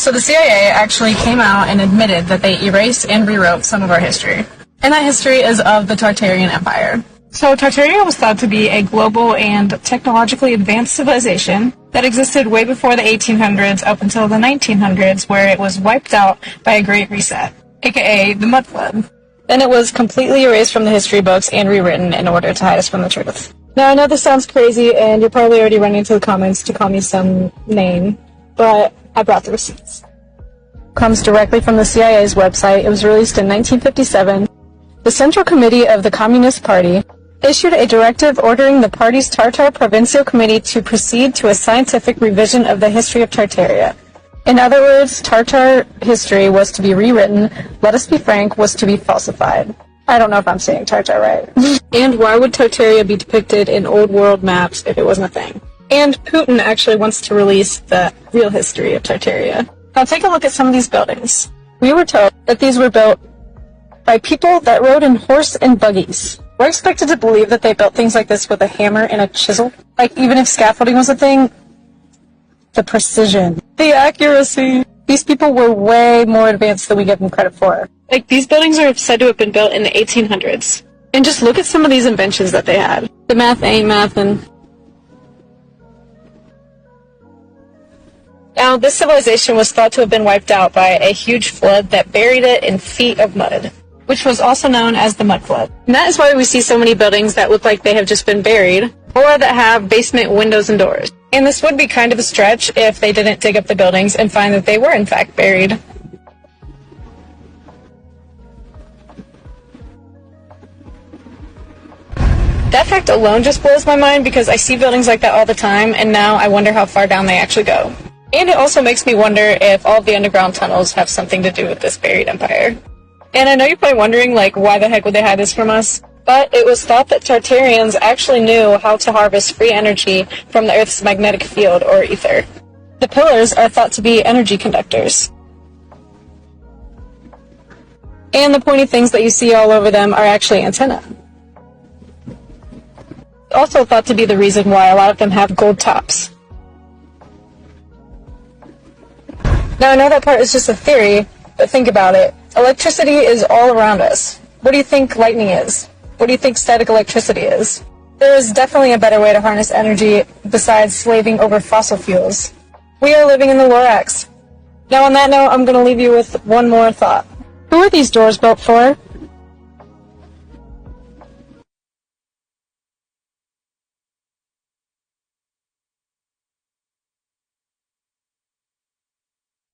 So the CIA actually came out and admitted that they erased and rewrote some of our history. And that history is of the Tartarian Empire. So Tartaria was thought to be a global and technologically advanced civilization that existed way before the 1800s up until the 1900s, where it was wiped out by a Great Reset, aka the Mud Flood. Then it was completely erased from the history books and rewritten in order to hide us from the truth. Now, I know this sounds crazy, and you're probably already running to the comments to call me some name, but I brought the receipts. Comes directly from the CIA's website. It was released in 1957. The Central Committee of the Communist Party issued a directive ordering the party's Tartar Provincial Committee to proceed to a scientific revision of the history of Tartaria. In other words, Tartar history was to be rewritten. Let us be frank, was to be falsified. I don't know if I'm saying Tartar right. And why would Tartaria be depicted in old world maps if it wasn't a thing? And Putin actually wants to release the real history of Tartaria. Now take a look at some of these buildings. We were told that these were built by people that rode in horse and buggies. We're expected to believe that they built things like this with a hammer and a chisel. Like, even if scaffolding was a thing, the precision, the accuracy. These people were way more advanced than we give them credit for. Like, these buildings are said to have been built in the 1800s. And just look at some of these inventions that they had. The math ain't mathin'. Now, this civilization was thought to have been wiped out by a huge flood that buried it in feet of mud, which was also known as the Mud Flood. And that is why we see so many buildings that look like they have just been buried, or that have basement windows and doors. And this would be kind of a stretch if they didn't dig up the buildings and find that they were in fact buried. That fact alone just blows my mind because I see buildings like that all the time, and now I wonder how far down they actually go. And it also makes me wonder if all of the underground tunnels have something to do with this buried empire. And I know you're probably wondering, like, why the heck would they hide this from us? But it was thought that Tartarians actually knew how to harvest free energy from the Earth's magnetic field, or ether. The pillars are thought to be energy conductors. And the pointy things that you see all over them are actually antennae. Also thought to be the reason why a lot of them have gold tops. Now, I know that part is just a theory, but think about it. Electricity is all around us. What do you think lightning is? What do you think static electricity is? There is definitely a better way to harness energy besides slaving over fossil fuels. We are living in the Lorax. Now, on that note, I'm going to leave you with one more thought. Who are these doors built for?